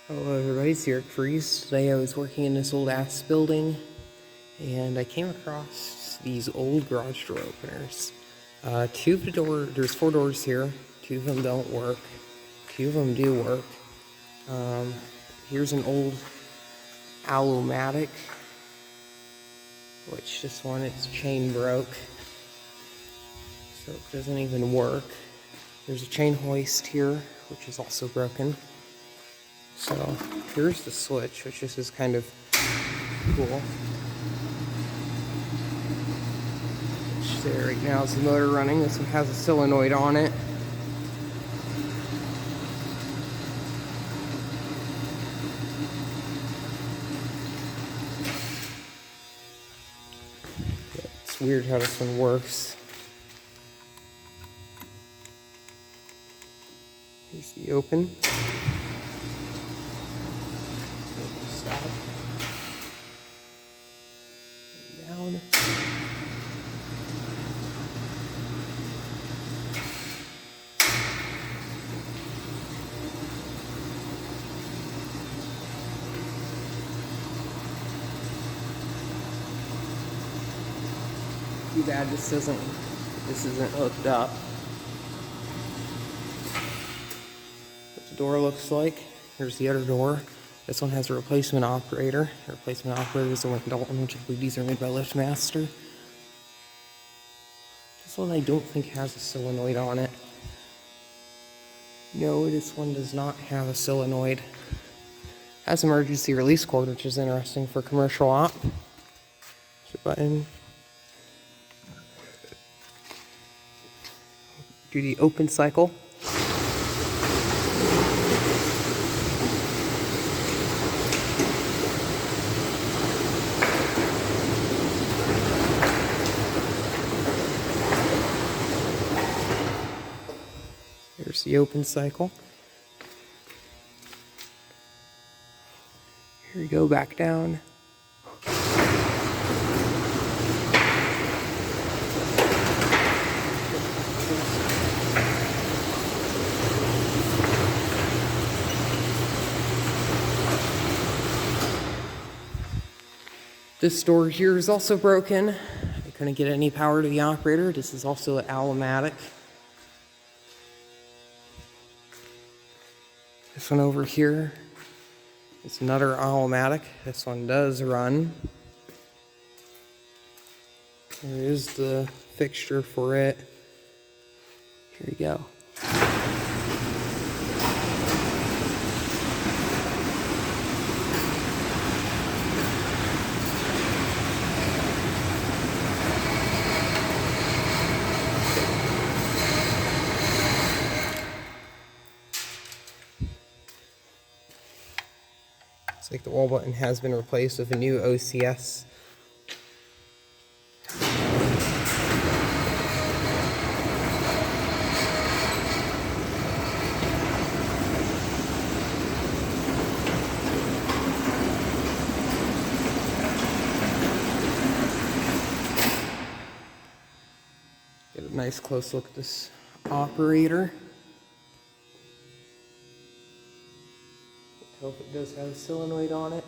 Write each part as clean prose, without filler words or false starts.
Hello everybody, it's Eric Freeze. Today I was working in this old ass building and I came across these old garage door openers. Two of the there's 4 doors here. 2 of them don't work. 2 of them do work. Here's an old Allomatic, which this one, its chain broke, so it doesn't even work. There's a chain hoist here, which is also broken. So here's the switch, which is kind of cool. Which there right now is the motor running. This one has a solenoid on it. It's weird how this one works. Here's the open. Stop. Down. Too bad this isn't hooked up. What the door looks like. Here's the other door. This one has a replacement operator. The replacement operator is the one Dalton, which I believe these are made by LiftMaster. This one I don't think has a solenoid on it. No, this one does not have a solenoid. Has emergency release cord, which is interesting for commercial op. There's a button. Do the open cycle. Here's the open cycle. Here we go, back down. This door here is also broken. I couldn't get any power to the operator. This is also an Allomatic. This one over here is another Allomatic. This one does run. There is the fixture for it. Here we go. Looks like the wall button has been replaced with a new OCS. Get a nice close look at this operator. I hope it does have a solenoid on it.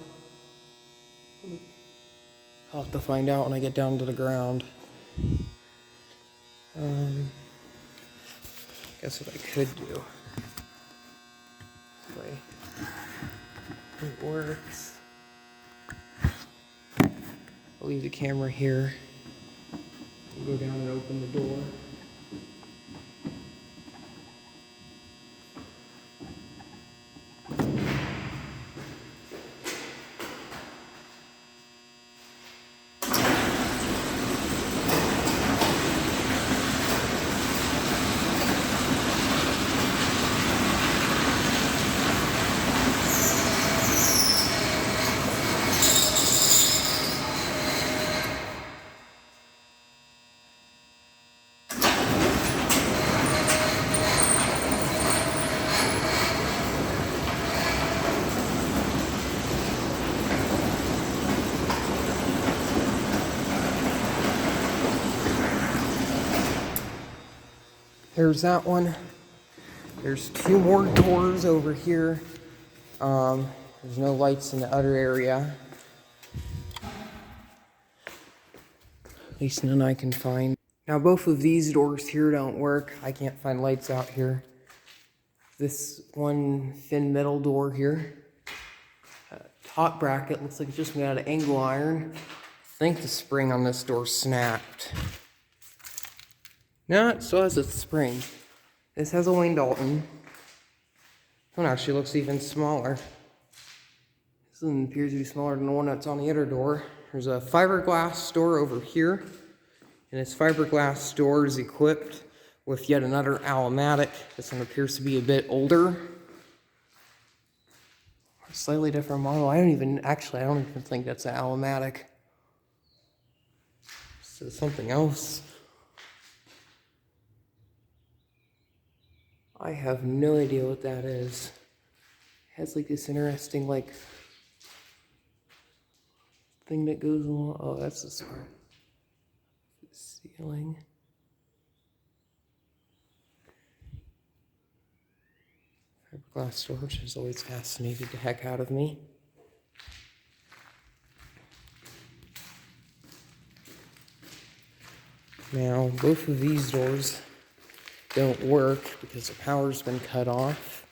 I'll have to find out when I get down to the ground. Guess what I could do. This way it works. I'll leave the camera here. Go down and open the door. There's that one. There's 2 more doors over here. There's no lights in the other area. At least none I can find. Now both of these doors here don't work. I can't find lights out here. This one thin metal door here. Top bracket looks like it's just made out of angle iron. I think the spring on this door snapped. No, it still has a spring. This has a Wayne Dalton. This one actually looks even smaller. This one appears to be smaller than the one that's on the other door. There's a fiberglass door over here. And this fiberglass door is equipped with yet another Allomatic. This one appears to be a bit older. A slightly different model. I don't even think that's an Allomatic. This is something else. I have no idea what that is. It has like this interesting thing that goes along. Oh, that's the ceiling. Fiberglass storage has always fascinated the heck out of me. Now, both of these doors don't work because the power's been cut off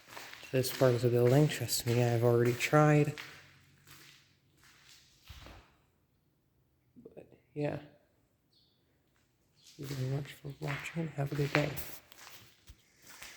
to this part of the building. Trust me, I've already tried. But yeah. Thank you very much for watching. Have a good day.